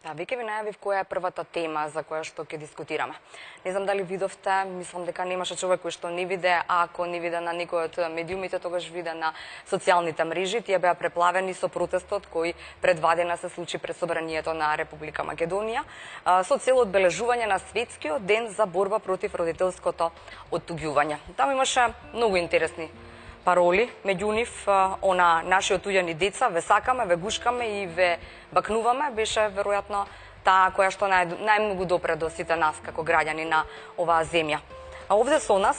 Да, веќе ви најавив која е првата тема за која што ќе дискутираме. Не знам дали видовте, мислам дека немаше човек кој што не виде, ако не виде на некој од медиумите, тогаш виде на социјалните мрежи. Тие беа преплавени со протестот кој пред 2 дена се случи пред собранието на Република Македонија, со цел одбележување на светскиот ден за борба против родителското оттуѓување. Таму имаше многу интересни пароли, меѓу нив она наши отуѓени деца, ве сакаме, ве гушкаме и ве бакнуваме, беше веројатно таа која што најмногу допре до сите нас како граѓани на оваа земја. А овде со нас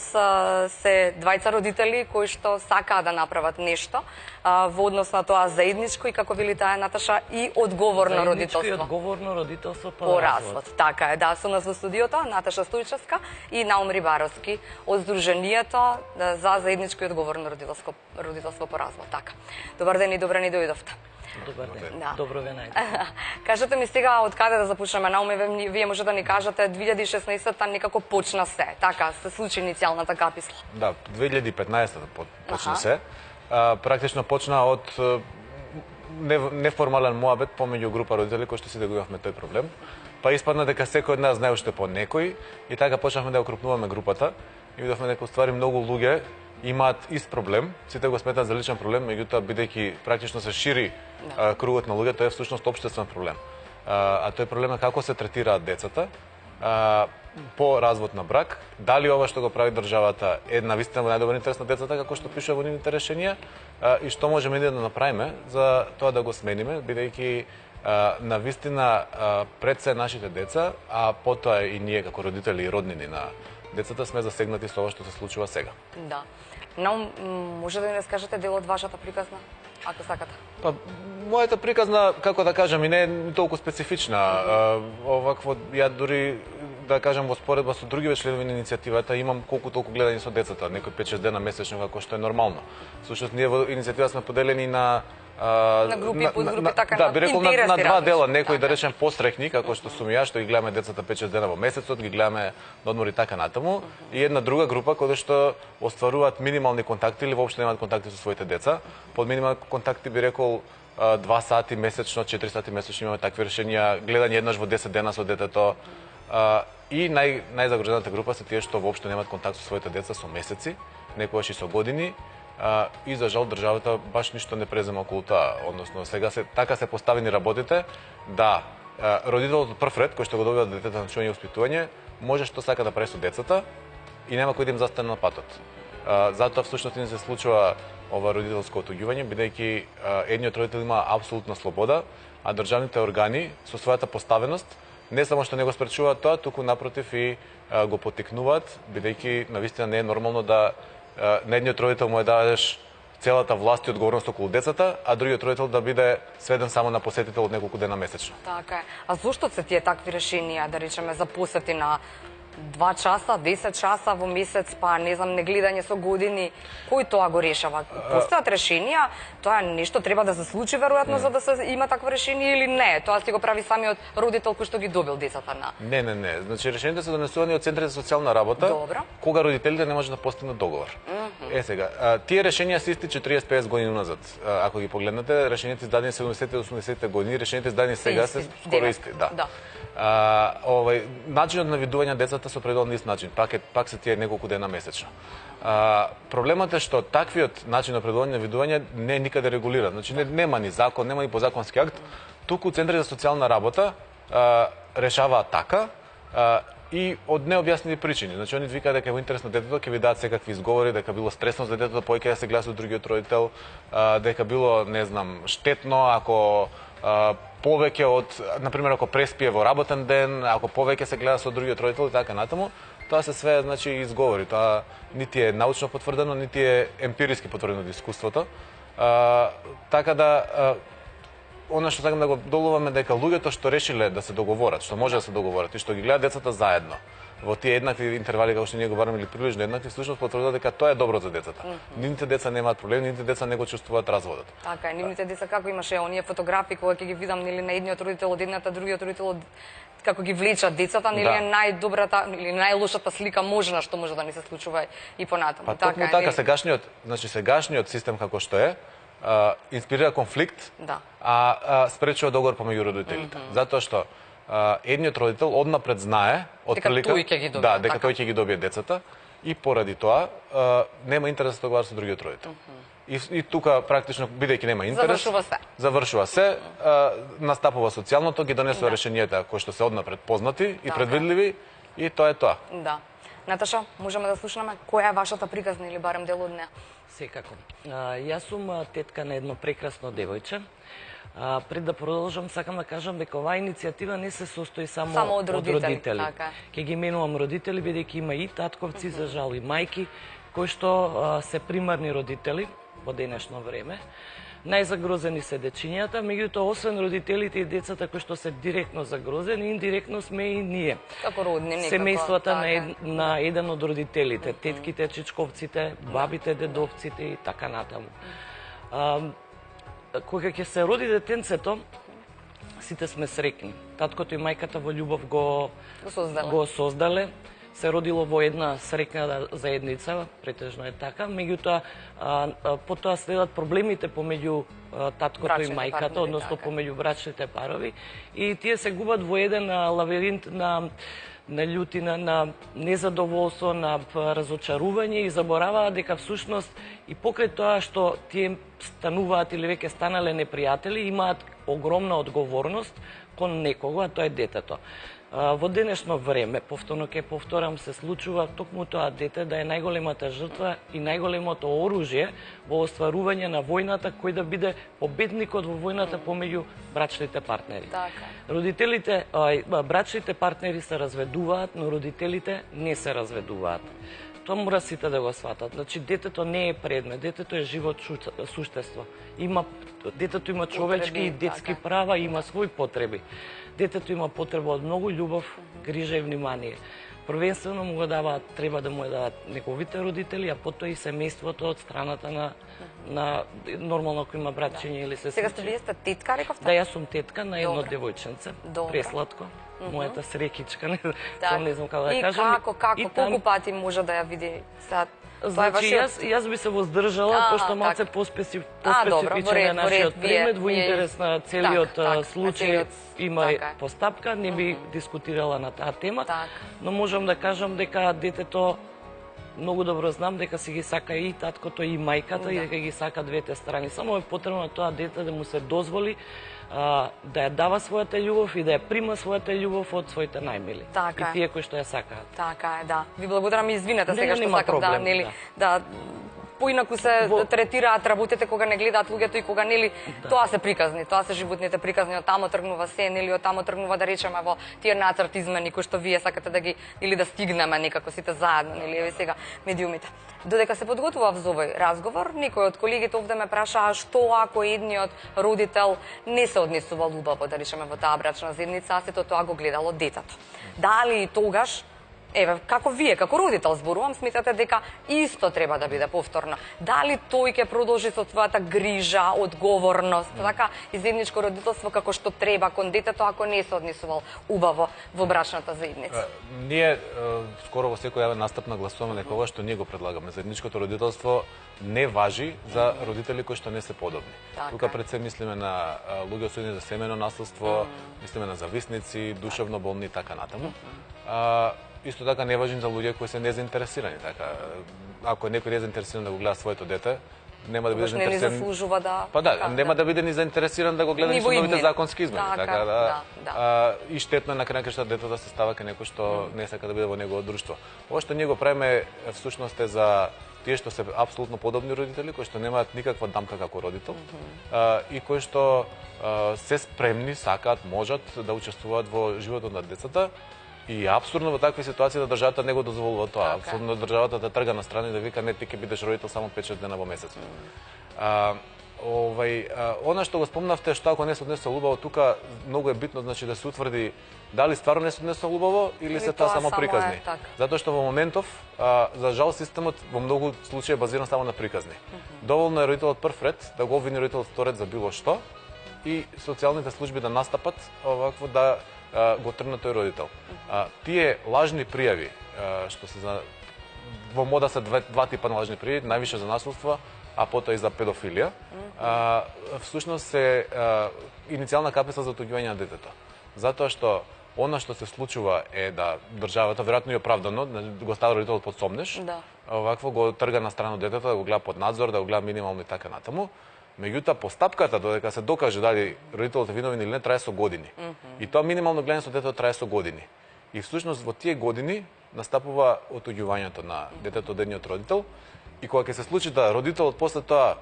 се двајца родители кои што сакаат да направат нешто во однос на тоа заедничко и како вели таа Наташа и одговорно родителство. Заедничко и одговорно родителство по развод. Така е, да, со нас во студиото Наташа Стојчевска и Наум Рибаровски од Сдруженијето за заедничко и одговорно родителство по развод. Така. Добар ден и добре ни дојдовте. Добар ден. Да. Добро ве најдов. Кажете ми сега од каде да започнеме, Науме, вие може да ни кажете 2016-та некако почна се, така се случи иницијалната каписла. Да, 2015-та почна се. Практично почна од неформален муабет помеѓу група родители кои што си дегувавме тој проблем. Па испадна дека секој од нас знае уште по некој и така почнавме да окрупнуваме групата и видовме дека ствари многу луѓе имаат ист проблем, сите го сметаат за личен проблем, меѓутоа бидејќи практично се шири кругот на луѓето, е всушност општествен проблем. А тој проблем е како се третираат децата по развод на брак, дали ова што го прави државата е навистина во најдобар интерес на децата, како што пише во нивните решенија, и што можеме ние да направиме за тоа да го смениме, бидејќи навистина пред се нашите деца, а потоа и ние како родители и роднини на децата сме засегнати со ова што се случува сега. Да. Но може да ни раскажете дел од вашата приказна, ако сакате? Па, мојата приказна, како да кажам, и не е толку специфична. Овакво, ја дури да кажам во споредба со други членови на иницијативата имам колку толку гледање со децата, некој 5-6 дена месечно, како што е нормално. Всушност ние во иницијатива сме поделени на групи, подгрупи, така да, би рекол на два дела, некој да речем пострекни, како што сум ја, што ги гледаме децата 5-6 дена во месецот, ги гледаме на одмори така натаму, и една друга група која што остваруваат минимални контакти или воопшто немаат контакти со своите деца. Под минимални контакти би рекол 2 сати месечно, 4 сати месечно имаме такви решенија, гледање еднаш во 10 дена со детето. И најзагрозената група се тие што воопшто немаат контакт со своите деца со месеци, некогаш и со години. И за жал државата баш ништо не презема околу тоа, односно сега така се поставени работите да родителот од прв ред кој што го добива детето на чување и воспитување може што сака да прави со децата и нема кој да им застане на патот. Затоа всушност не се случува ова родителско оттуѓување, бидејќи едниот родител има апсолутна слобода, а државните органи со својата поставеност не само што не го спречуваат тоа, туку напротив и го поттикнуваат, бидејќи навистина не е нормално да на едниот родител му дадеш целата власт и одговорност околу децата, а другиот родител да биде сведен само на посетител од неколку дена месечно. Така е. А зошто се тие такви решенија, да речеме, за посети на 2 часа, 10 часа во месец, па не знам, негледање со години, кој тоа го решава? Постојат решенија, тоа нешто треба да се случи веројатно за да се има такво решение или не? Тоа си го прави самиот родител кој што ги добил децата на. Не. Значи решењата се донесувани од центрите за социјална работа. Добро. Кога родителите не можат да постигнат договор. Сега, тие решенија се истиче 40-50 години назад. Ако ги погледнете, решењата издадени 70-80 години, решењата издадени сега се скоро исти, да. Начинот на видување на децата се определен ист начин, пак се тие неколку дена месечно. Проблемот е што таквиот начин на определување на видување не е никаде регулиран. Значи нема ни закон, нема ни подзаконски акт, туку центри за социјална работа решаваат така и од необјаснети причини. Значи они викаат дека во интерес на детето ќе ви дадат секакви изговори, дека било стресно за детето повеќе да се гледа со другиот родител, дека било, не знам, штетно ако повеќе од, например, ако преспие во работен ден, ако повеќе се гледа со другиот родител и така натаму, тоа се све, значи, изговори. Тоа нити е научно потврдено, нити е емпириски потврдено од искуството. Така да, она што сакам да го долуваме дека луѓето што решиле да се договорат, што може да се договорат и што ги гледаат децата заедно, во тие еднакви интервали како што ние го бараме или приближно еднакви, всушност потврдува дека тоа е добро за децата. Нивните деца немаат проблем, нивните деца не го чувствуваат разводот. Така е, нивните деца како имаше оние фотографии кога ќе ги видам нели на едниот родител од едната, другиот родител од како ги влечат децата, нели е најдобрата или најлошата слика можна што може да ни се случува и понатаму. Па токму така, сегашниот систем како што е, инспирира конфликт, Да. а спречува договор помеѓу родителите. Затоа што едниот родител однапред знае отприлика тој ќе ги добие, дека така. тој ќе ги добие децата и поради тоа нема интерес да договара со другиот родител. И тука практично бидејќи нема интерес, завршува се, настапува социјалното, ги донесува решенијата кои што се однапред познати и предвидливи и тоа е тоа. Да. Наташа, можеме да слушнеме која е вашата приказна или барем дел од неа? Секако. Јас сум тетка на едно прекрасно девојче. Пред да продолжам, сакам да кажам дека оваа иницијатива не се состои само од родители. Така. Ќе ги менувам родители, бидејќи има и татковци, за жал и мајки, кои што се примарни родители во денешно време. Најзагрозени се дечињата, меѓутоа освен родителите и децата кои што се директно загрозени, индиректно сме и ние. Како родни некако. Семејствата на еден од родителите, тетките, чичковците, бабите, дедовците и така натаму. Кога ќе се роди детенцето, сите сме среќни. Таткото и мајката во љубов го создале. Се родило во една среќна заедница, претежно е така, меѓутоа потоа следат проблемите помеѓу таткото и мајката, односно помеѓу брачните парови, и тие се губат во еден лавиринт на љутина, на незадоволство, на разочарување и забораваат дека всушност и покрај тоа што тие стануваат или веќе станале непријатели, имаат огромна одговорност кон некого, а тоа е детето. Во денешно време, повторно ќе повторам, се случува токму тоа дете да е најголемата жртва и најголемото оружје во остварување на војната, кој да биде победникот во војната помеѓу брачните партнери. Родителите, брачните партнери се разведуваат, но родителите не се разведуваат. Тоа мора сите да го сватат. Значи, детето не е предмет, детето е живот суштество. Детето има човечки и детски права, има своји потреби. Детето има потреба од многу љубов, грижа и внимание. Првенствено му го даваат, треба да му ја дават неговите родители, а потоа и семејството од страната на нормално ако има братчиња или сестрички. Сега вие сте тетка, рековте? Да, јас сум тетка на едно девојченце, пресладко, мојата среќичка, не знам како да кажам. И како, колку пати може да ја види сега? Значи, јас би се воздржала, пошто малце поспецифичен е нашиот предмет, во интерес на целиот случај има постапка, не би дискутирала на таа тема, но можам да кажам дека детето, многу добро знам дека си ги сака и таткото и мајката и дека ги сака двете страни. Само е потребно тоа дете да му се дозволи да ја дава својата љубов и да ја прима својата љубов од своите најмили. И тие кои што ја сакаат. Така е, да. Ви благодарам и извинете сега што сакам да поинаку се третираат работите кога не гледаат луѓето и кога нели тоа се приказни, тоа се животните приказни, од тамо тргнува се, нели од тамо тргнува да речеме во тие нацрт измени кои што вие сакате да ги или да стигнеме некако сите заедно, нели еве сега медиумите. Додека се подготвував за овој разговор, некој од колегите овде ме прашаа што ако едниот родител не се однесувал убаво, да речеме во таа брачна заедница, а сето тоа го гледало детето. Дали и тогаш еве, како вие, како родител зборувам, сметате дека исто треба да биде повторно. Дали тој ќе продолжи со својата грижа, одговорност, така и заедничко родителство како што треба кон детето ако не се однесувал убаво во брачната заедница? Ние скоро во секој јавен настап нагласуваме дека ова што ние го предлагаме, заедничкото родителство не важи за родители кои што не се подобни. Тука пред се мислиме на луѓе осудени за семејно наследство, мислиме на зависници, душевно болни и така натаму. Исто така не важи за луѓе кои се незаинтересирани, така. Ако некој не е заинтересиран да го гледа своето дете, нема да биде заинтересиран. Не заслужува да. Па да, нема да биде ни заинтересиран да го гледа ни со новите законски измени, така да. И штетно е на крај што детето да се става кај некој што не сака да биде во негово друштво. Ова што ние го правиме всушност е за тие што се апсолутно подобни родители, кои што немаат никаква дамка како родител и кои што се спремни, сакаат, можат да учествуваат во животот на децата. И е апсурдно во такви ситуации да државата не го дозволува тоа. Апсурдно државата да трга на страни да вика не ти ќе бидеш родител само 5-6 дена во месецот. Она што го спомнавте, што ако не се однесува убаво, тука многу е битно, значи да се утврди дали стварно не се однесува убаво или се тоа само приказни. Затоа што во моментов, за жал, системот во многу случаи е базиран само на приказни. Доволно е родителот прв ред да го обвини родителот втор ред за било што и социјалните служби да настапат овакво да го тргнат тој родител. Тие лажни пријави, што се во мода се два типа на лажни пријави, највише за насилство, а потоа и за педофилија, всушност се иницијална капеса за отуѓување на детето. Затоа што она што се случува е да државата, веројатно и оправдано, го става родителот под сомнеш, овакво го трга на страна детето, да го гледа под надзор, да го гледа минимално и така натаму. Меѓутоа, постапката додека се докаже дали родителот е виновен или не, трае со години. И тоа минимално гледање со детето трае со години. И всушност во тие години настапува отуѓувањето на детето од едниот родител, и кога ќе се случи да родителот после тоа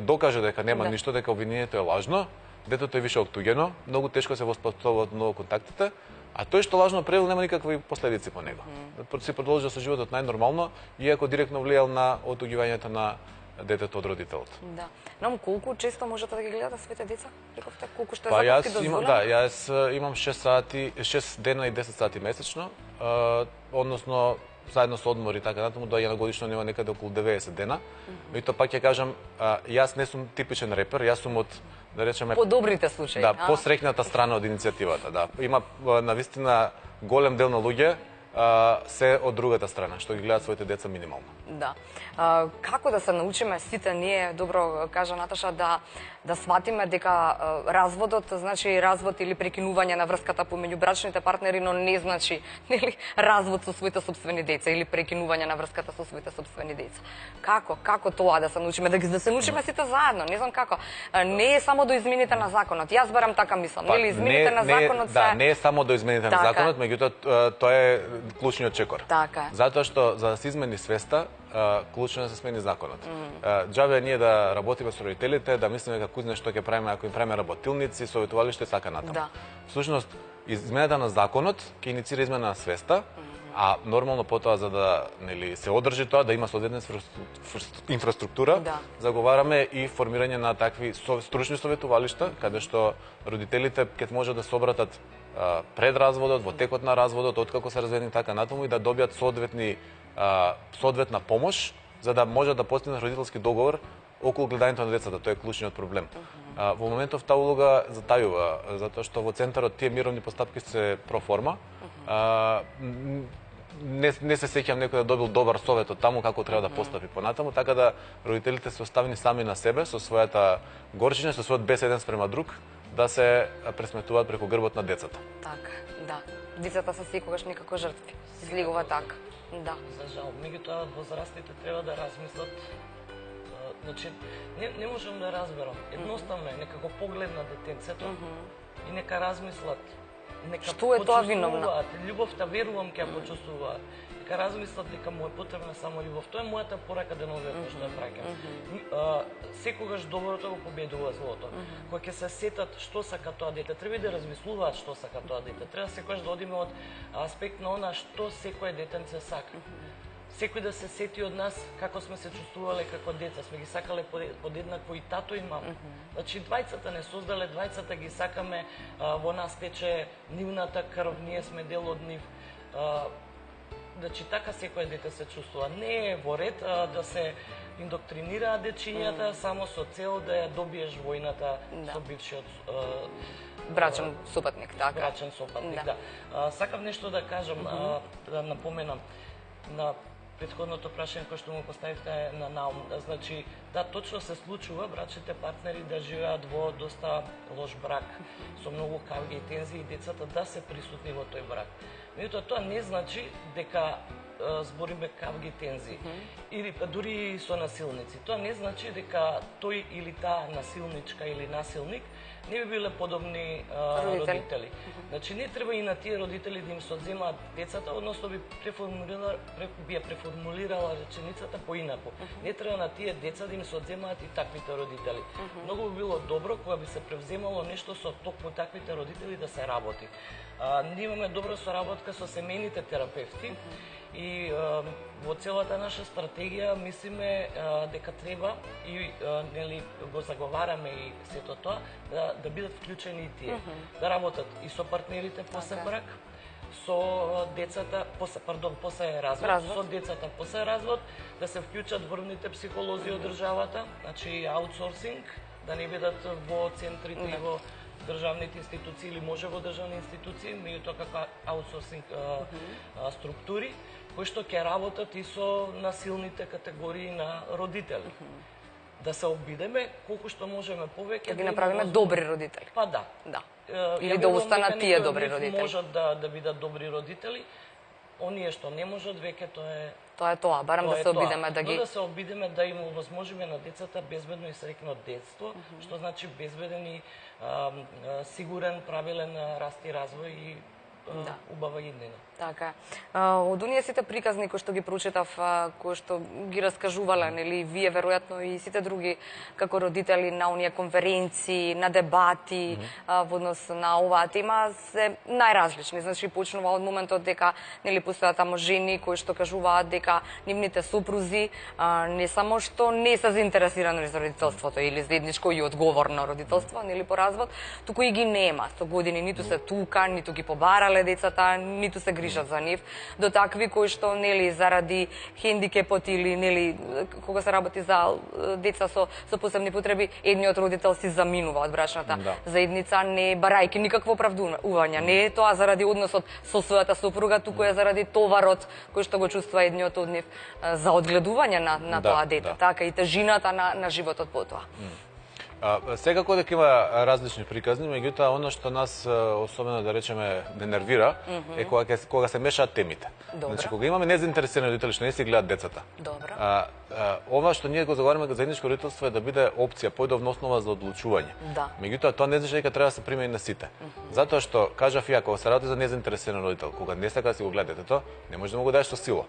докаже дека нема ништо, дека обвинението е лажно, детето е више оттуѓено, многу тешко се воспоставуваат ново контактите, а тој што лажно правил нема никакви последици по него. Си продолжува со животот најнормално, иако директно влијал на отуѓувањето на детето од родителот. Да. Но колку често можете да ги гледате своите деца? Рековте колку што е законски дозволено? Јас имам 6 дена и 10 сати месечно, односно заедно со одмори така натаму, доаѓа на годишно нива некаде околу 90 дена. И тоа пак ќе кажам, јас не сум типичен репер, јас сум од, да речеме, по добрите случаи. Да, посрекната страна од иницијативата, да. Има навистина голем дел на луѓе се од другата страна, што ги гледаат своите деца минимално. Да. Како да се научиме сите ние, добро кажа Наташа, да сватиме дека разводот значи развод или прекинување на врската помеѓу брачните партнери, но не значи развод со своите сопствени деца или прекинување на врската со своите сопствени деца. Како тоа да се научиме, да се научиме сите заедно, не знам како. Не е само до измените на законот. Јас барам така мислам, нели измените на законот се... Да, не е само до измените на законот, меѓутоа тоа е клучниот чекор. Така. Затоа што за да се измени свеста, клучно е да се смени законот. Џабе ние да работиме со родителите, да мислиме како што ќе правиме ако им правиме работилници, советувалиште и така натаму. Да. Всушност, измената на законот ќе инициира измена на свеста, а нормално потоа за да се одржи тоа, да има соодветна инфраструктура, заговараме и формирање на такви стручни советувалишта, каде што родителите ќе може да се обратат пред разводот, во текот на разводот, откако се разведени така натаму и да добијат соодветна помош, за да можат да постигнат родителски договор околу гледањето на децата. Тоа е клучниот проблем. Во моментов таа улога затајува, затоа што во центарот тие мировни постапки се проформа. Не се сеќам некој да добил добар совет од таму како треба да постапи понатаму, така да родителите се оставени сами на себе со својата горчина, со својот бес еден спрема друг, да се пресметуваат преку грбот на децата. Така, да. Децата се секогаш некако жртви. Излегува така. Да. За жал, меѓутоа возрастните треба да размислат. Значи, не можам да разберам. Едноставно е, нека го погледнат детенцето и нека размислат. Нека што е тоа виновна? Љубовта, верувам, ќе ја почувствуваат. Нека размислат дека му е потребна само љубов. Тоа е мојата порака деновиве што ја праќам. Секогаш доброто го победува злото. Кога ќе се сетат што сака тоа дете, треба да размислуваат што сака тоа дете. Треба секогаш да одиме од аспект на она што секое детенце сака. Секој да се сети од нас како сме се чувствувале како деца, сме ги сакале подеднакво и тато и мама. Значи двајцата не создале, двајцата ги сакаме, во нас тече нивната крв, ние сме дел од нив. Значи така секој дете се чувствува. Не е во ред да се индоктринираат дечињата само со цел да ја добиеш војната со бившиот брачен сопатник, така. Брачен сопатник, да. Сакам нешто да кажам, да напоменам на претходното прашање кој што му поставивте на наум. Значи, да, точно се случува брачните партнери да живеат во доста лош брак, со многу кавги и тензии, и децата да се присутни во тој брак. Меѓутоа, тоа не значи дека збориме кавги тензии, или па дури со насилници. Тоа не значи дека тој или таа насилничка или насилник не би биле подобни родители. Значи, не треба и на тие родители да им се одземаат децата, односно би ја преформулирала реченицата поинаку. Не треба на тие деца да им се одземаат и таквите родители. Многу би било добро кога би се превземало нешто со токму таквите родители да се работи. Ние имаме добра соработка со семејните терапевти и во целата наша стратегија мислиме дека треба и нели го заговараме и сето тоа да бидат вклучени и тие, да работат и со партнерите после брак, со децата после развод, со децата после развод, да се вклучат врвните психолози од државата, значи аутсорсинг, да не бидат во центрите и во државните институции или може во државни институции, меѓутоа како аутсорсинг структури, кои што ќе работат и со насилните категории на родители. да се обидеме колку што можеме повеќе. Да ги направиме добри родители. Па да. Да. Или да останат тие добри родители. Можат да бидат добри родители. Оние што не можат, веќе тоа е тоа, барам да се обидеме да ги... Но да се обидеме да им овозможиме на децата безбедно и среќно детство, што значи безбеден и сигурен, правилен раст и развој и убава иднина. Така. Од оние сите приказни кои што ги прочитав, кои што ги раскажувале, нели, вие веројатно и сите други како родители на оние конференции, на дебати во однос на оваа тема се најразлични. Значи почнува од моментот дека нели постојат тамо жени кои што кажуваат дека нивните сопрузи не само што не се заинтересирани за родителството или заедничко и одговорно родителство, нели по развод, туку и ги нема. Со години ниту се тука, ниту ги побарале децата, ниту се грижат за нив, до такви кои што нели заради хендикепот или нели кога се работи за деца со посебни потреби, едниот родител си заминува од брачната заедница, не барајќи никакво оправдување. Не е тоа заради односот со својата сопруга, туку е заради товарот кој што го чувствува едниот од нив за одгледување на тоа дете, така и тежината на животот потоа. Секако дека има различни приказни, меѓутоа оно што нас особено да речеме не нервира е кога се мешаат темите. Значи кога имаме незаинтересирани родители што не си гледаат децата. Ова што ние го заговараме за заедничко родителство е да биде опција, поидовна основа за одлучување. Меѓутоа тоа не значи дека треба да се примени на сите. Затоа што кажав ја, кога се работи за незаинтересиран родител, кога не сака да си го гледа детето, не може да му го дадеш со сила.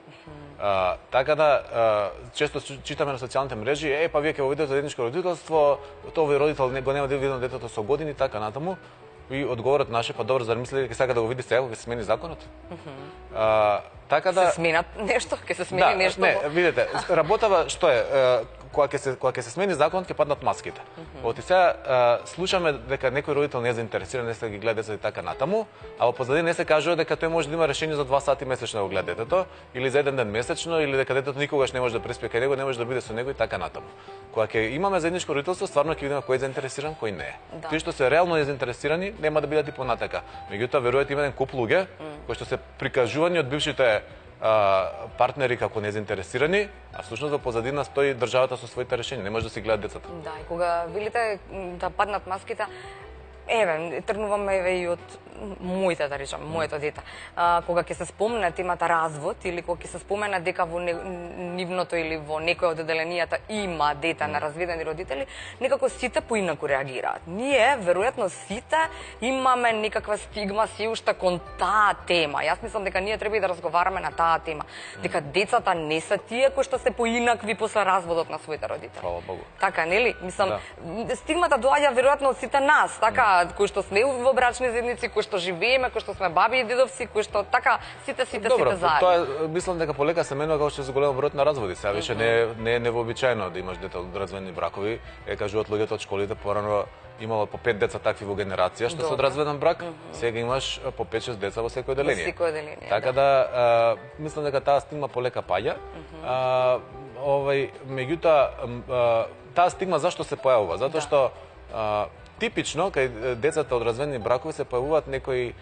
Така да често читаме на социјалните мрежи, па вие ќе го видите заедничко родителство, овој родител го нема да види детето со години, така натаму. И одговорот наше, па добро, зар мислите дека сака да го види сега кога се смени законот? Така да се сменат нешто, ќе се смени нешто. Не, видите, работава што е, кога ќе се смени законот ќе паднат маските. Оти сега слушаме дека некој родител не е заинтересиран, не се ги гледа децата и така натаму, а во позадина не се кажува дека тој може да има решение за 2 сати месечно да го гледа детето, или за 1 ден месечно, или дека детето никогаш не може да преспие кај него, не може да биде со него и така натаму. Кога ќе имаме заедничко родителство, стварно ќе видиме кој е заинтересиран, кој не е. Тие што се реално незаинтересирани нема да бидат и понатака. Меѓутоа верувајте има еден куп луѓе кои што се прикажувани од бившите партнери како незаинтересирани, а всушност во позадина стои државата со своите решенија, не може да си гледаат децата. Да, и кога велите да паднат маските, тргнуваме и од моите, да речам, моето дете. Кога ќе се спомне темата развод или кога ќе се спомена дека во нивното или во некој од одделенијата има дете на разведени родители, некако сите поинаку реагираат. Ние, веројатно сите, имаме некаква стигма си уште кон таа тема. Јас мислам дека ние треба и да разговараме на таа тема. Дека децата не се тие кои што се поинакви после разводот на своите родители. Фала Богу. Така, нели? Мислам, стигмата доаѓа веројатно од сите нас, така, кои што сме во брачни заедници, кои што живееме, кои што сме баби и дедовци, кои што така сите заедно. Тоа мислам дека полека се менува како што се голем број на разводи. Сега више не е невообичаено да имаш дете од разведени бракови. Кажуваат луѓето од школите, порано имало по 5 деца такви во генерација што се од разведен брак, сега имаш по 5-6 деца во секој одделение. Така да мислам дека таа стигма полека паѓа. Меѓутоа таа стигма зашто се појавува? Затоа што типично кај децата од разведени бракови се појавуваат некои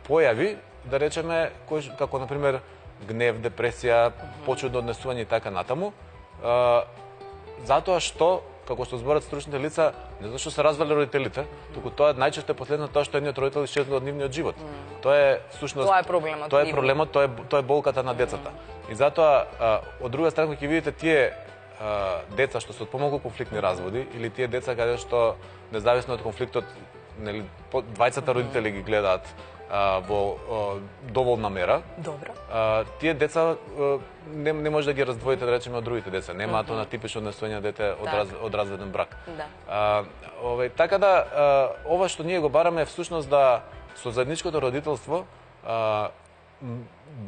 појави, да речеме, како например гнев, депресија, почудно однесување и така натаму, затоа што како што зборат стручните лица, не зашто се развале родителите, туку тоа најчесто е последно тоа што едниот родител исчезна од нивниот живот. Тоа е всушност проблемот, тоа е болката на децата. И затоа од друга страна ќе видите тие деца што се од помалку конфликтни разводи или тие деца каде што независно од конфликтот, нели, двајцата родители ги гледаат во доволна мера. Добро. Тие деца не може да ги раздвоите, да речеме, од другите деца. Нема тоа на типично однесување дете од разведен брак. Така да ова што ние го бараме е всушност да со заедничкото родителство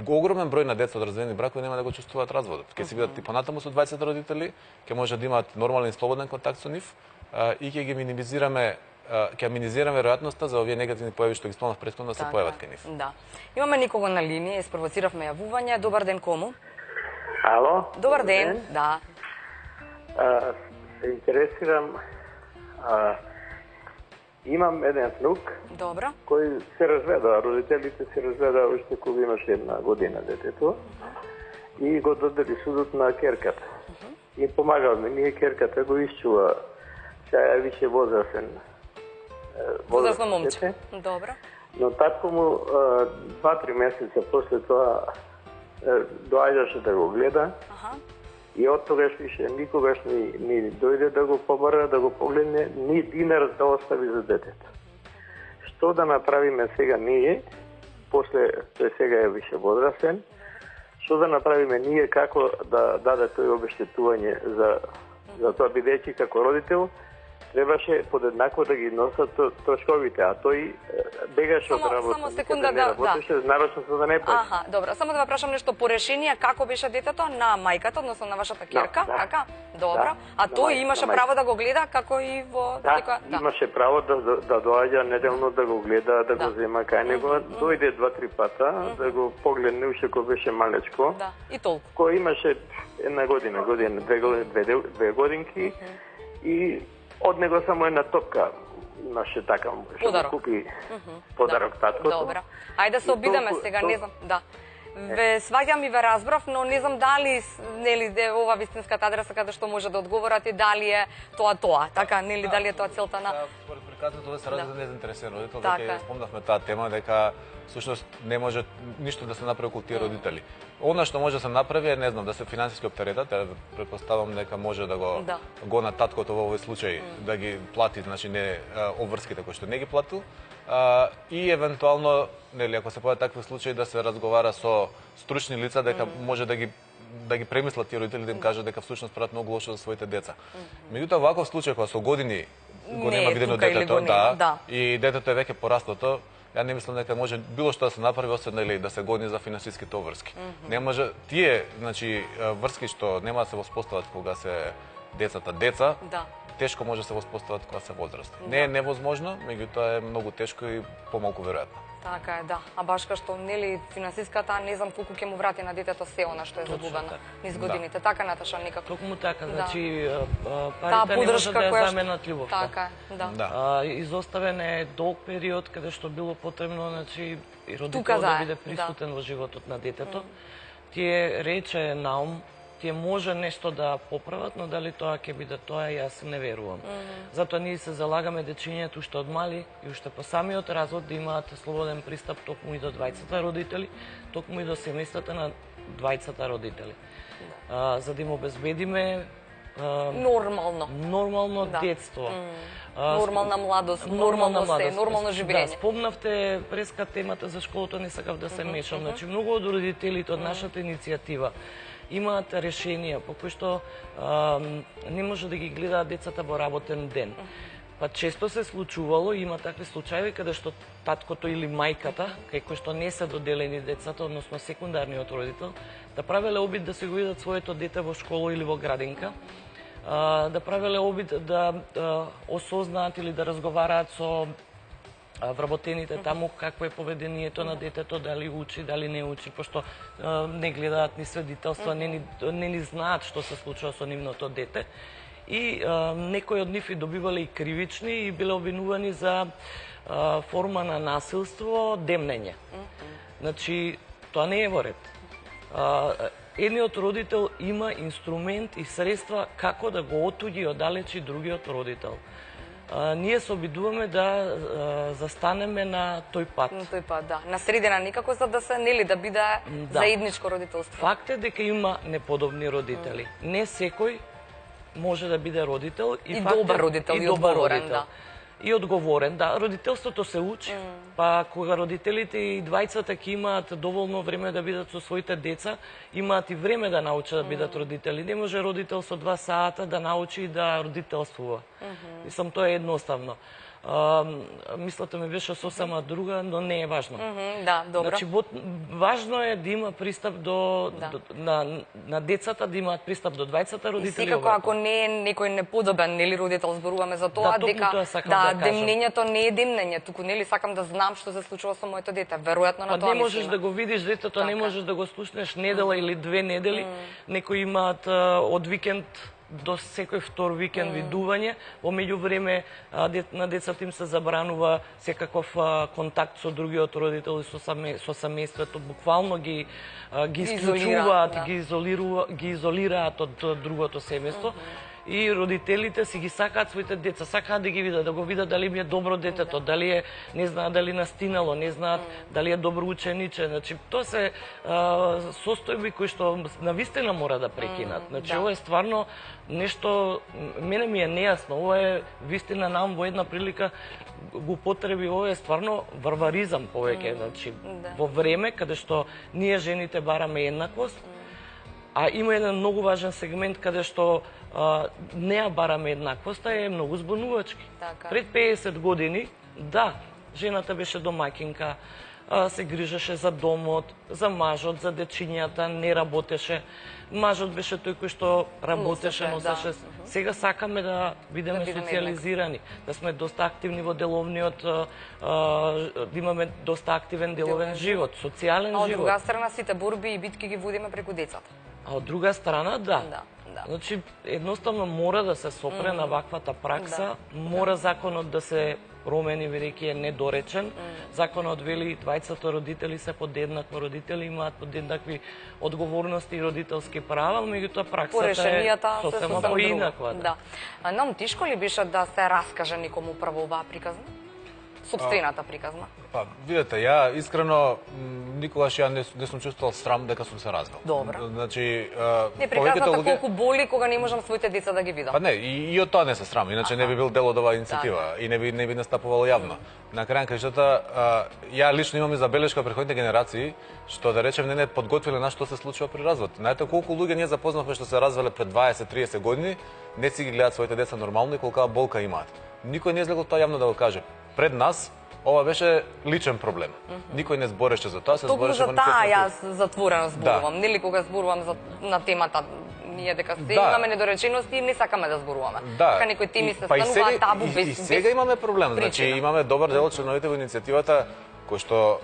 огромен број на деца од разведени бракови нема да го чувствуваат разводот. Ќе си бидат и понатаму со 20 родители, ќе може да имаат нормален и слободен контакт со нив и ќе ги минимизираме веројатноста за овие негативни појави што ги спомнав претходно да се појават кај нив. Да. Имаме никого на линија, испровоциравме јавување. Добар ден, кому? Ало? Добар ден, да. Се интересирам, имам еден внук. Добро. Кој се разведа, родителите се разведа уште кога имаше 1 година детето и го додели судот на ќерката. ми помагаме, ние керката го исчува. Сега е више возрастен. Возрастно момче. Добро. Но татко му 2-3 месеца после тоа доаѓаше да го гледа. И од тогаш више никогаш ни дојде да го побара, да го погледне, ни динар да остави за детето. Што да направиме сега ние, после тој сега е више возрастен, што да направиме ние, како да даде тој обештетување за тоа, бидејќи како родител требаше подеднакво да ги носат трошковите, а тој бегаше од работа. Само секунда, да работеше, нарочно за да не плати. Аха, добро. Само да ве прашам нешто по решение, како беше детето на мајката, односно на вашата ќерка, така? Добро. А тој имаше право да го гледа како и во секоја... Да, имаше право да доаѓа неделно да го гледа, да го зема кај него. Дојде 2-3 пата да го погледне уште кога беше малечко. Да, и толку. Кој имаше една година, две годинки и од него само една топка имаше така, што го купи подарок таткото. Добро. Ајде да се обидеме сега, не знам, да. Ве сваѓам и ве разбрав, но не знам дали нели ова вистинската адреса каде што може да одговорат и дали е тоа, така нели дали е тоа целта на според приказното тоа се ради за незаинтересиран родител, дека спомнавме таа тема дека всушност не може ништо да се направи околу тие родители. Она што може да се направи е, не знам, да се финансиски оптеретат, претпоставам дека може да го на таткото во овој случај да ги плати, значи не обврските кои што не ги платил. И евентуално, нели, ако се појават такви случаи, да се разговара со стручни лица дека може да ги премислат тие родители, да им кажат дека всушност прават многу лошо за своите деца. Меѓутоа, ваков случај кога со години го нема видено детето, и детето е веќе пораснато, ја не мислам дека може било што да се направи освен нели да се гони за финансиските обврски. Не може тие, значи врски што нема да се воспостават кога се децата деца. Тешко може да се воспостават кога се возрастни. Не е невозможно, меѓутоа е многу тешко и помалку веројатно. Така е, да. А баш кај што нели финансиската, не знам колку ќе му врати на детето се она што е загубено низ годините. Така, Наташа, некако. Токму така, значи парите не може да ја заменат љубовта. Така е, да. Изоставен е долг период каде што било потребно, значи и родител да биде присутен во животот на детето. Тие рече наум, тие може нешто да поправат, но дали тоа ќе биде тоа, јас не верувам. Затоа ние се залагаме дечињето уште од мали и уште по самиот развод да имаат слободен пристап токму и до двајцата родители, токму и до семејствата на двајцата родители. За да им обезбедиме нормално детство. Нормална младост, нормално се, нормално живење. Да, спомнавте преска темата за школата, не сакав да се мешам. Значи, многу од родителите од нашата иницијатива имаат решенија по кои што не може да ги гледаат децата во работен ден. Па често се случувало, има такви случаи каде што таткото или мајката, кај кои што не се доделени децата, односно секундарниот родител, да правеле обид да се го видат своето дете во школа или во градинка, да правеле обид да осознаат или да разговараат со вработените таму какво е поведението на детето, дали учи, дали не учи, пошто не гледаат ни свидетелства, не ни знаат што се случува со нивното дете. И некои од нив и добивале и кривични и биле обвинувани за форма на насилство, демнење. Значи, тоа не е во ред. Едниот родител има инструмент и средства како да го отуѓи и оддалечи другиот родител. Ние се обидуваме да застанеме на тој пат. На тој пат, да. На средина никако за да се, нели, да биде заедничко родителство. Факт е дека има неподобни родители. Не секој може да биде родител и добар родител и одговорен, да. И одговорен, да. Родителството се учи. Па кога родителите и двајцата ќе имаат доволно време да бидат со своите деца, имаат и време да научат да бидат родители. Не може родител со 2 сата да научи да родителствува. Мислам, тоа е едноставно. Мислата ми беше сосема друга, но не е важно. Да, добро. Значи, важно е да има пристап на децата, да имаат пристап до двајцата родители. И секако, ако не е некој неподобен, нели, родител, зборуваме за тоа, дека демнењето не е демнење, туку нели сакам да знам што се случува со моето дете. Веројатно на тоа не можеш да го видиш детето, не можеш да го слушнеш недела или 2 недели. Некои имаат од викенд до секој втор викенд видување. Во меѓувреме на децата им се забранува секаков контакт со другиот родител и со семејството. Буквално ги исклучуваат, ги изолираат од другото семејство. И родителите си ги сакаат своите деца, сакаат да ги видат, да го видат дали им е добро детето, дали е, не знаат дали настинало, не знаат дали е добро учениче. Значи, тоа се состојби кои што навистина мора да прекинат. Значи, ова е стварно нешто, мене ми е нејасно, ова е вистина нам во една прилика го потреби, ова е стварно варваризам повеќе. Значи, во време каде што ние жените бараме еднаквост, а има еден многу важен сегмент каде што не ја бараме еднаквоста, е многу збунувачки. Пред 50 години, да, жената беше домаќинка, се грижеше за домот, за мажот, за дечињата, не работеше. Мажот беше тој кој што работеше, носеше. Сега сакаме да бидеме социализирани, да сме доста активни во деловниот, да имаме доста активен деловен живот, социјален живот. А од друга страна сите борби и битки ги водиме преку децата. А од друга страна, да. Значи, едноставно мора да се сопре на ваквата пракса, мора законот да се промени, бидејќи е недоречен. Законот вели двајцата родители се подеднакво родители, имаат подеднакви одговорности и родителски права, меѓутоа праксата е сосема поинаква. Да. Нам тишко ли беше да се раскаже некому прво оваа приказна? Сопствената приказна? Па, видете, ја искрено никогаш ја не сум чувствувал срам дека сум се развел. Добро. Значи, не приказната колку боли кога не можам своите деца да ги видам. Па не, и од тоа не се срам, иначе не би бил дел од оваа иницијатива и не би настапувал јавно. На крај на крајштата, ја лично имам и забелешка преходните генерации, што да речем не подготвиле на што се случува при развод. Знаете колку луѓе ние запознавме што се развеле пред 20-30 години, не си ги гледаат своите деца нормално и колка болка имаат. Никој не излегол тоа јавно да го каже. Пред нас ова беше личен проблем. Никој не збореше за тоа, се збореше во таа јас затворено зборувам. Нели кога зборувам на темата ние дека се имаме недоречености и не сакаме да зборуваме. Така некои теми се стануваат табу без. И сега имаме проблем, значи имаме добар дел од членовите во иницијативата кои што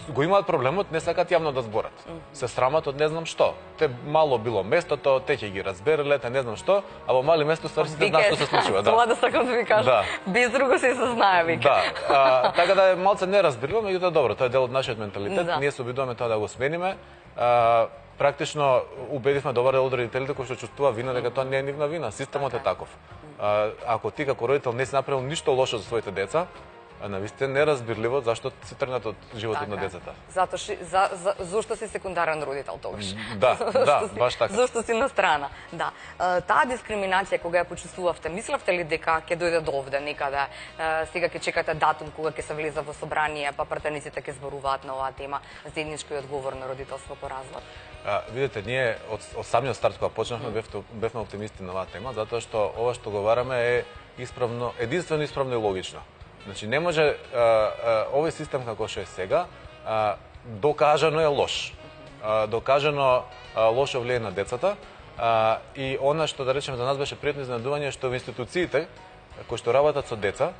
го имаат проблемот, не сакаат јавно да зборат. Се срамат од не знам што. Те мало било местото, те ќе ги разбереле, те не знам што, а во мали место ствари се знае што се случува. Тоа да сакам да ви кажам. Без друго се знае веќе. Да. Така да е малце неразбирливо, меѓутоа добро, тоа е дел од нашиот менталитет. Ние се обидуваме тоа да го смениме. Практично убедивме добар дел од родителите кои што чувствува вина дека тоа не е нивна вина, системот е таков. Ако ти како родител не си направил ништо лошо за своите деца, навистина неразбирливо зашто се тргнат од животот на децата. Зошто си секундарен родител тогаш? Да, баш така. Зошто си на страна? Да. Таа дискриминација кога ја почувствувавте, мислевте ли дека ќе дојде до овде некаде? Сега ќе чекате датум кога ќе се влезе во собрание, па пратениците ќе зборуваат на оваа тема, заедничко и одговорно родителство по развод? Видите, ние од самиот старт кога почнавме бевме оптимисти на оваа тема, затоа што ова што говораме е единствено исправно и логично. Значи, не може овој систем како што е сега, докажано е лош. Докажано лошо влијае на децата и она што да речеме за нас беше пријатно изненадување што во институциите кои што работат со деца,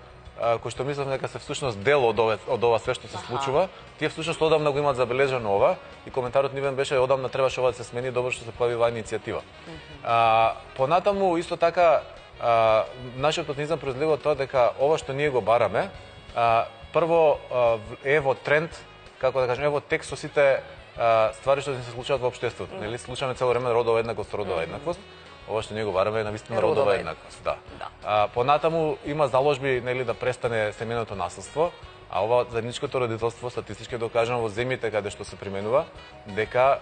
кои што мислам дека се всушност дел од ова све што се случува, тие всушност одамна го имаат забележано ова и коментарот нивен беше одамна требаше ова да се смени, добро што се појави оваа иницијатива. Понатаму исто така нашиот оптимизам произлева од тоа дека ова што ние го бараме, прво е во тренд, како да кажем, е во текст со сите ствари што се случуваат во општеството. Нели слушаме цело време родова еднаквост, родова еднаквост. Ова што ние го бараме е навистина родова еднаквост, да. Понатаму има заложби нели да престане семејното насилство, а ова заедничкото родителство статистички е докажано во земјите каде што се применува дека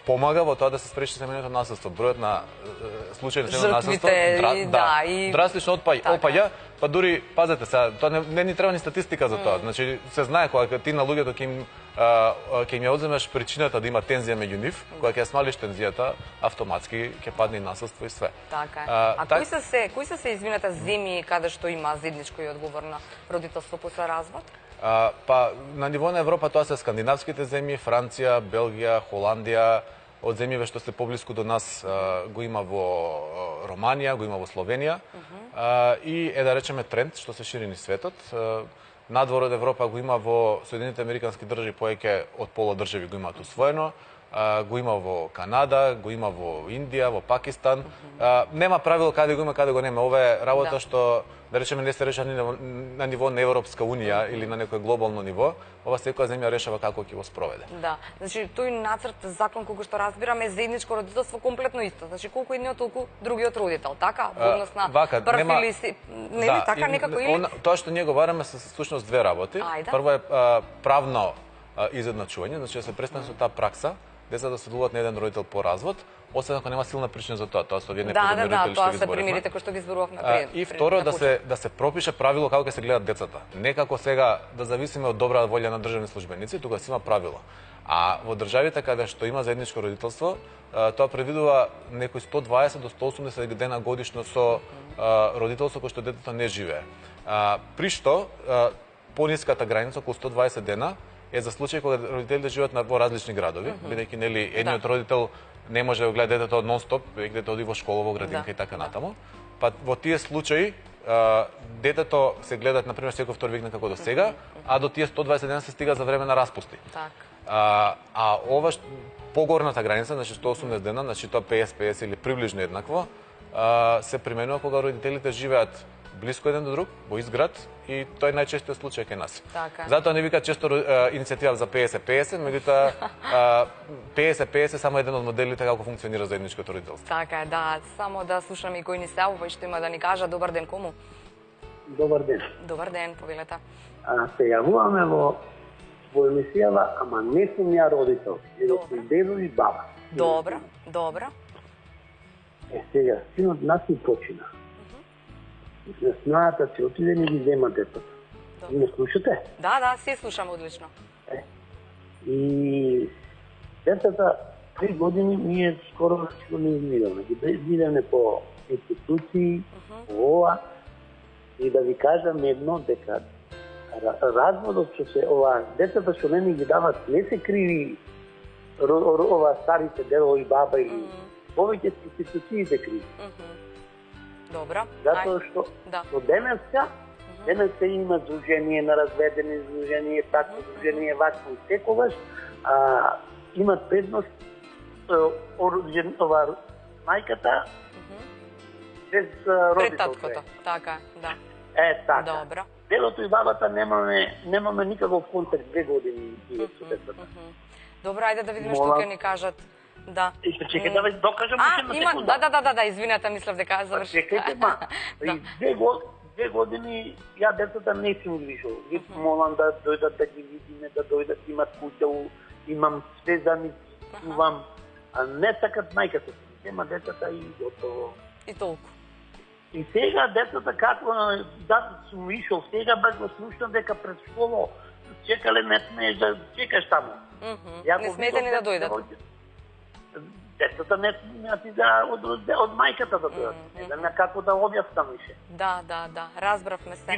помага во тоа да се спречи семејното насилство. Бројот на случаи на семејно насилство драстично опаѓа, па дури пазете се, тоа не ни треба ни статистика за тоа. Значи се знае кога ти на луѓето ќе им ја одземеш причината да има тензија меѓу нив, кога ќе ја смалиш тензијата, автоматски ќе падне и насилство и све. Така. Кои се извинете земји каде што има заедничко и одговорно родителство после развод? Па на ниво на Европа тоа се скандинавските земји, Франција, Белгија, Холандија, од земјиве што се поблиску до нас го има во Романија, го има во Словенија и да речеме тренд што се шири низ светот. Надвор од Европа го има во Соединените Американски држави, поеќе од пола држави го имаат усвоено. го има во Канада, го има во Индија, во Пакистан. Нема правило каде го има, каде го нема. Ова е работа што, да речеме, не се решава на ниво на Европска унија или на некој глобално ниво. Ова секоја земја решава како ќе го спроведе. Да, значи тој нацрт закон колку што разбираме заедничко родителство комплетно исто. Значи колку едниот толку другиот родител, така? Во однос на прв или не ли така некако или? Тоа што ние го бараме се всушност две работи. Прво е правно изедначување, значи да се престане со таа пракса деца да соделуваат на еден родител по развод, освен ако нема силна причина за тоа. Тоа се овие неподобни родители што ги зборувавме. Да, тоа се примерите кои што ги зборувавме пред. И второ да се пропише правило како ќе се гледат децата. Не како сега да зависиме од добра волја на државни службеници, тука си има правило. А во државите каде што има заедничко родителство, тоа предвидува некои 120 до 180 дена годишно со родителство кој што детето не живее. При што пониската граница околу 120 дена е за случај кога родителите живеат во различни градови, бидејќи нели едниот родител не може да го гледа детето нон-стоп, веќе дете оди во школа, во градинка и така натаму. Па во тие случаи детето се гледат на пример секој втори викенд како до сега, а до тие 120 дена се стига за време на распусти. А ова погорната граница, значи 180 дена, значи тоа 50-50 или приближно еднакво, се применува кога родителите живеат блиско еден до друг, во изград, и тој е најчестиот случај кај нас. Затоа не вика често иницијатива за 50-50, меѓутоа 50-50 само еден од моделите како функционира заедничкото родителство. Така е, да. Само да слушаме и кој ни се јавува и што има да ни кажа. Добар ден, кому? Добар ден. Добар ден, повелете. Се јавуваме во емисијава, ама не сум ја родител, едно сум дедо и баба. Добра, добра. Сега, синот нас и почина. На снаата се отиде и ги зема детето. Не слушате? Да, се слушам одлично. И детата 3 години ние скоро не измираме. Ги бидеме по институции, по ова, и да ви кажам едно, дека разводот што се децата што не ги дават, не се криви старите дедо и баба или повеќе институциите криви. Добро. Затоа што до денеска има здружение на разведени, здружение такво, здружение вакво, секогаш имат предност мајката без родителите. Пред таткото, така, да. Така. Добро. Дедото и бабата немаме никаков контакт 2 години со децата. Добро, ајде да видиме што ќе ни кажат. Да. Чекај да ве докажам на секунда. Да, извинете, мислев дека заврши. Чекајте, и 2 години ја децата не сум ги вишол. Ги молам да дојдат да ги видиме, да дојдат, имат куќа, имам све за нив, чувам, а не сакат мајката си. Нема децата и готово. И толку. И сега децата како сум вишол, сега го слушам дека пред школа чекале не смееш да чекаш таму. Не смете ни да дојдат. Децата не смеат и да од мајката да дојдат. Не знам како да објаснам више. Да, разбравме се.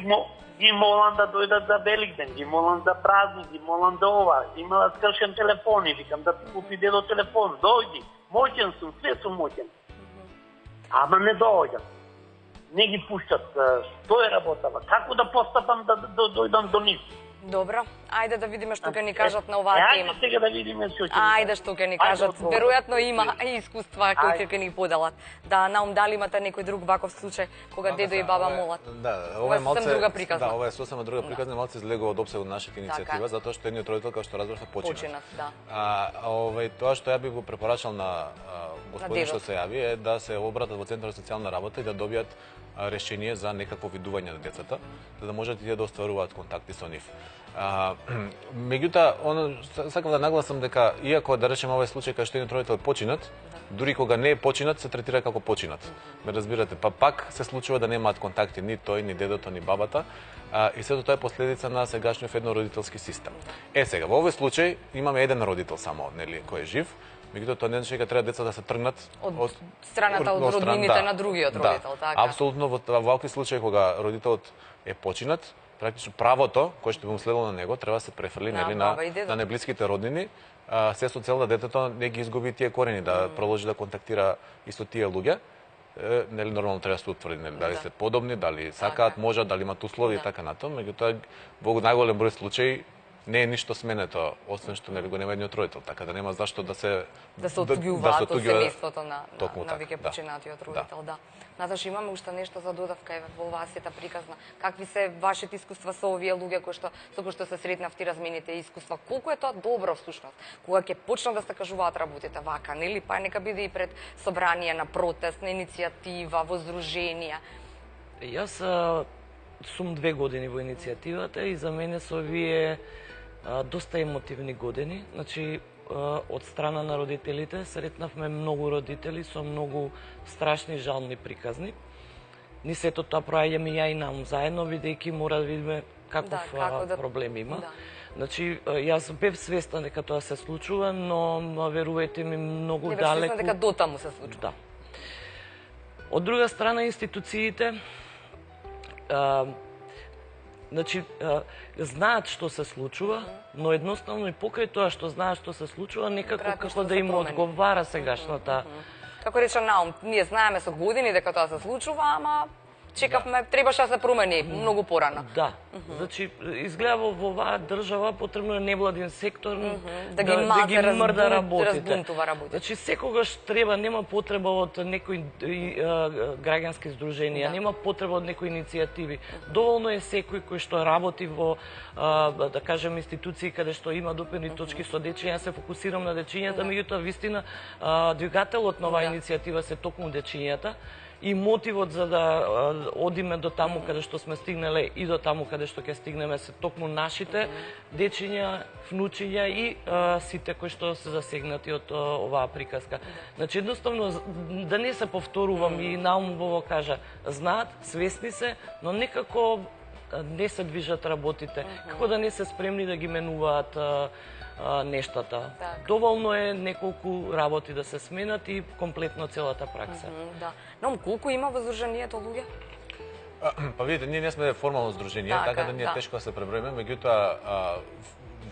Ги молам да дојдат за Великден, ги молам за празник, ги молам за ова. Имала скршен телефон и викам да ти купи дедо телефон, дојди. Моќен сум, све сум моќен. Ама не дојдат. Не ги пуштат. Што е работава? Како да постапам да дојдам до нив? Добро, ајде да видиме што ќе ни кажат на оваа тема. Ајде сега да видиме што ќе. Ајде што ќе ни кажат. Веројатно има искуства кои ќе ни поделат. Да, наум дали имате некој друг ваков случај кога дедо и баба молат. Да, ова е малце друга приказна. Да, ова е сосема друга приказна, малце излегува од опсегот на нашата иницијатива, затоа што едниот родител како што разбравте почина. Тоа што ја би го препорачал на господин што се јави е да се обратат во Центарот за социјална работа и да добијат решение за некакво видување на децата, за да можат и да остваруваат контакти со нив. Меѓутоа, сакам да нагласам дека, иако да речеме овој случај кај што еден родител починат, дури кога не е починат, се третира како починат. Ме разбирате, па пак се случува да немаат контакти ни тој, ни дедото, ни бабата, и сето тоа е последица на сегашниот еднородителски систем. Сега, во овој случај имаме еден родител само, нели, кој е жив, меѓутоа тоа не значи дека треба деца да се тргнат од страната од роднините на другиот родител, така. Апсолутно во вакви случаи кога родителот е починат, практично правото кое што би му следело на него треба да се префрли на неблиските роднини, се со цел да детето не ги изгуби тие корени, да продолжи да контактира и со тие луѓе. Нели нормално треба да се утврди дали се подобни, дали сакаат, можат, дали имаат услови и така натаму, меѓутоа во најголем број случаи не е ништо сменето, освен што нели го нема едниот родител, така да нема зашто да се оттуѓуваат од семејството на веќе да. починатиот родител, да. Наташ, имаме уште нешто за додавка во оваа приказна. Какви се вашите искуства со овие луѓе со кои што се сретнавте, размените искуства? Колку е тоа добро всушност? Кога ќе почнат да се кажуваат работите вака, нели? Па нека биде и пред собрание на протест, на иницијатива, во здруженија. Јас сум 2 години во иницијативата и за мене со овие доста емотивни години. Значи, од страна на родителите сретнавме многу родители со многу страшни, жални приказни. Ни сето тоа проаѓаме ја и нам заедно, бидејќи мора да видиме каков проблем има. Да. Значи, јас бев свестен дека тоа се случува, но верувајте ми многу далеку. Не бев свестен дека дотаму се случува. Да. Од друга страна, институциите значи, знаат што се случува, но едноставно и покрај тоа што знаат што се случува, некако како да им одговара сегашната. Како рече Наум, ние знаеме со години дека тоа се случува, ама чекавме, требаше да се промени многу порано. Да. Значи, изгледа во оваа држава потребно е невладин сектор да ги мрда работите. Значи, секогаш треба, нема потреба од некои граѓански здруженија, нема потреба од некои иницијативи. Доволно е секој кој што работи во, да кажем, институции каде што има допирни точки со дечиња, се фокусирам на дечињата, меѓутоа вистина двигателот на оваа иницијатива се токму дечињата. И мотивот за да одиме до таму каде што сме стигнале и до таму каде што ќе стигнеме се токму нашите дечиња, внучиња и сите кои што се засегнати од оваа приказка. Значи, едноставно, да не се повторувам и Наум во кажа, знаат, свесни се, но некако не се движат работите, како да не се спремни да ги менуваат нештата. Доволно е неколку работи да се сменат и комплетно целата пракса. Да. Но колку има во здруженијето луѓе? Па видите, ние не сме формално здружение, така да ние тешко да се преброиме, меѓутоа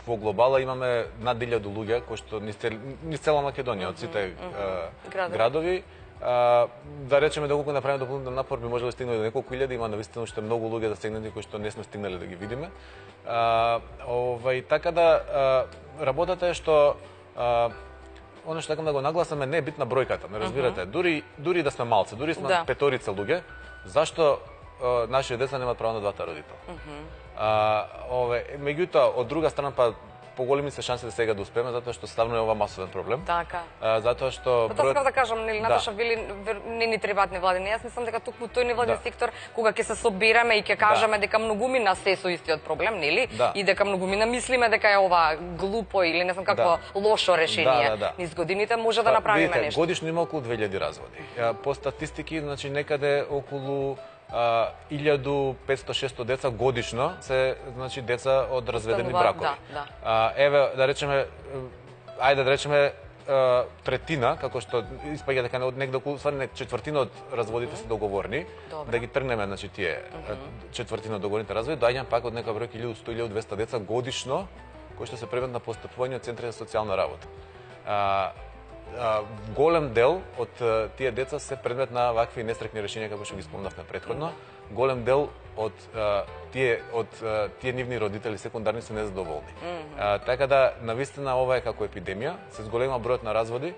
во глобала имаме над 1000 луѓе кои што низ цела Македонија, од сите градови. Да речеме доколку направиме дополнителен напор би можело да стигнеме до неколку илјади, има навистина уште многу луѓе засегнати кои што не сме стигнали да ги видиме. Така да работата е што оно што сакам да го нагласаме не е битна бројката, ме разбирате. Дури да сме малце, дури сме петорица луѓе, зашто нашите деца немаат право на двата родител? Меѓутоа, од друга страна па поголеми се шанси да сега да успееме, затоа што ставно е ова масовен проблем. Така. Затоа што Тоа сакам да кажам, нели Наташа вели не ни требаат невладини. Јас мислам дека токму тој невладин сектор кога ќе се собереме и ќе кажеме дека многумина се со истиот проблем, нели? И дека многумина мислиме дека е ова глупо или не знам какво лошо решение. Низ годините може да направиме нешто. Годишно има околу 2000 разводи. По статистики, значи некаде околу 1500-600 деца годишно се значи деца од разведени бракови. Еве да речеме третина, како што испаѓа дека негде околу четвртина од разводите се договорни, да ги тргнеме значи тие четвртина од договорните разводи, доаѓаат пак од нека бројка 1100-1200 деца годишно кои што се примат на постапување од центри за социјална работа. Голем дел од тие деца се предмет на вакви несреќни решенија како што ги спомнавме претходно. Голем дел од тие нивни родители секундарни се незадоволни. Така да навистина ова е како епидемија, се зголема бројот на разводи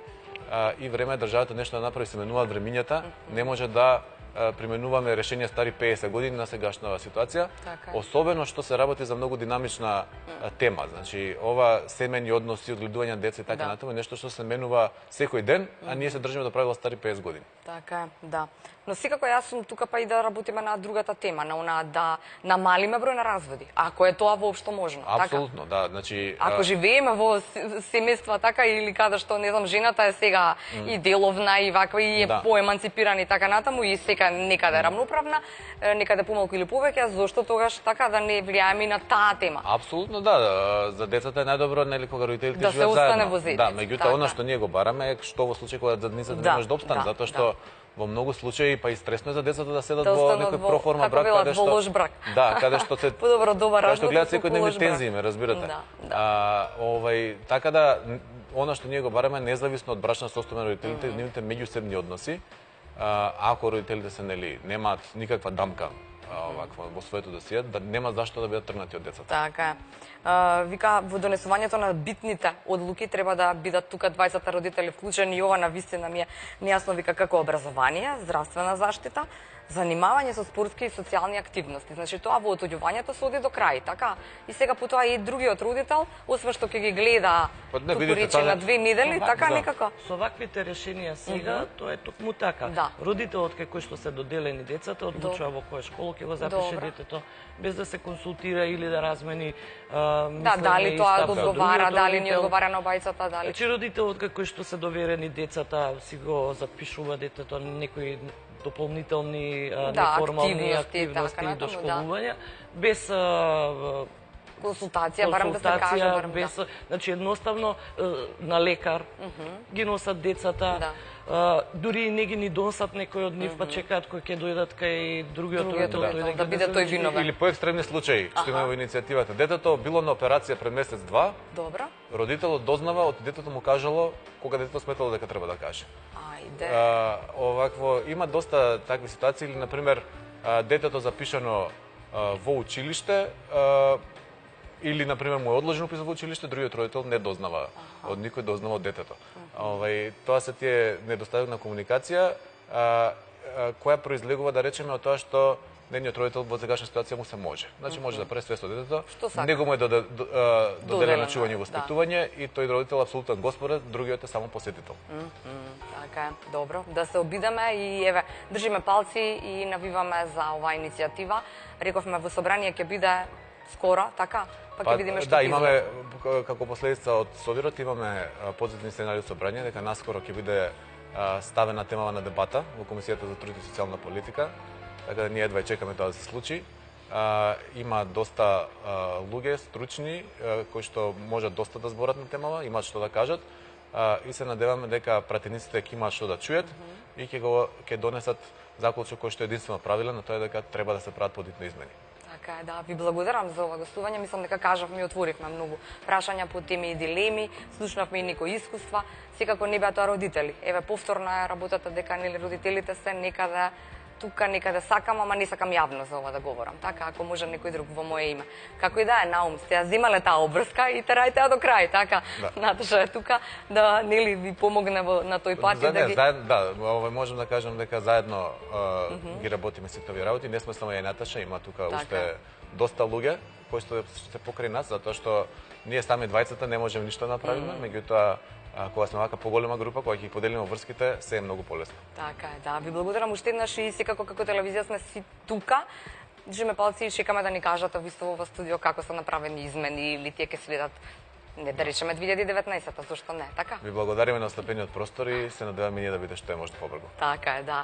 и време е државата нешто да направи, се менуваат времињата, не може да применуваме решенија стари 50 години на сегашната ситуација, особено што се работи за многу динамична тема. Значи, ова семејни односи, одгледување на деца и така натаму, нешто што се менува секој ден, а ние се држиме до правила стари 50 години. Така е, да. Но секако јас сум тука па и да работиме на другата тема, на она да намалиме број на разводи, ако е тоа воопшто можно. Апсолутно, да. Значи, ако живееме во семејства така или каде што не знам жената е сега и деловна и ваква и е поеманципирана и така натаму и сека некаде рамноправна, некаде помалку или повеќе, зошто тогаш така да не влијаеме и на таа тема? Апсолутно да. За децата е најдобро нели кога родителите живеат заедно. Да се остане во Да, меѓутоа она што ние го бараме е што во случај кога задницата не може да опстане, затоа што во многу случаи па и стресно е за децата да седат во некој проформа брак каде што во лош брак. Да, каде што се подобро добар развод. Што гледаат секојдневни тензии, ме разбирате. Така да она што ние го бараме независно од брачна состојба на родителите, нивните меѓусебни односи, ако родителите се немаат никаква дамка ваква во своето досие, да нема зашто да бидат тргнати од децата. Така е. Вика, во донесувањето на битните одлуки треба да бидат тука 20 родители вклучени и ова на вистина ми е нејасно, вика, како образование, здравствена заштита, занимавање со спортски и социјални активности. Значи тоа во отоѓувањето се оди до крај, така? И сега потоа и другиот родител, освен што ќе ги гледа туку рече на 2 недели, така некако. Со ваквите решенија сега, тоа е токму така. Родителот кај кој што се доделени децата одлучува во која школа ќе го запише детето, без да се консултира или да размени дали тоа одговара, дали не одговара на обајцата, дали. Значи родителот кај кој што се доверени децата си го запишува детето некои дополнителни неформални активности и дошколувања, без консултација, барам да се каже, без, значи едноставно на лекар ги носат децата. Дури и не ги ни донесат некој од нив, па чекаат кој ќе дојдат кај другиот родител да биде тој виновен. Или поекстремни случаи, што има во иницијативата. Детето било на операција пред месец-два. Добро. Родителот дознава, од детето му кажало кога детето сметало дека треба да каже. Ајде. Овакво има доста такви ситуации, или на пример детето запишано во училиште, или, например, му е одложено upis во училиште, другиот родител не дознава од никој, дознава од детето. Тоа се тие недостаток на комуникација, која произлегува, да речеме, од тоа што нейниот родител во сегашна ситуација му се може. Значи, може да прави све со детето, него му е доделено чување и воспитување и тој родител апсолутен господар, другиот е само посетител. Така е, добро. Да се обидеме и еве, држиме палци и навиваме за оваа иницијатива. Рековме во собрание ќе биде скоро, така? Па ќе видиме што ќе имаме како последица од Собирот, имаме позитивни сценари од собрание дека наскоро ќе биде ставена темава на дебата во Комисијата за труд и социјална политика. Така да ние едва чекаме тоа да се случи. Има доста луѓе стручни кои што можат доста да зборат на темава, имаат што да кажат и се надеваме дека пратениците ќе имаат што да чујат и ќе донесат заклучок кој што е единствено правилен, на тоа е дека треба да се прават подитни измени. Така е, да, ви благодарам за ова гостување. Мислам дека кажавме и отворивме многу прашања по теми и дилеми, слушнавме и некои искуства. Секако не беа тоа родители. Еве, повторно е работата дека нели родителите се некаде тука, некаде сакам, ама не сакам јавно за ова да говорам. Така, ако може некој друг во моје име. Како и да е, Наум, сте ја земале таа обврска и терајте ја до крај, така. Наташа е тука да нели ви помогне на тој пат и да ги... Да, можам да кажам дека заедно ги работиме сите овие работи. Не сме само ја Наташа, има тука уште доста луѓе кои што се покрај нас, затоа што ние сами двајцата не можеме ништо да направиме, меѓутоа кога сме вака поголема група, кога ќе поделиме врските, се е многу полесно. Така е, да. Ви благодарам уште еднаш и секако како телевизија сме си тука. Држиме палци и чекаме да ни кажете во исто во студио како се направени измени или тие ќе следат, не да речеме 2019-та, зашто не, така? Ви благодариме на ослепениот простор и се надеваме ние да биде што е може побрзо. Така е, да.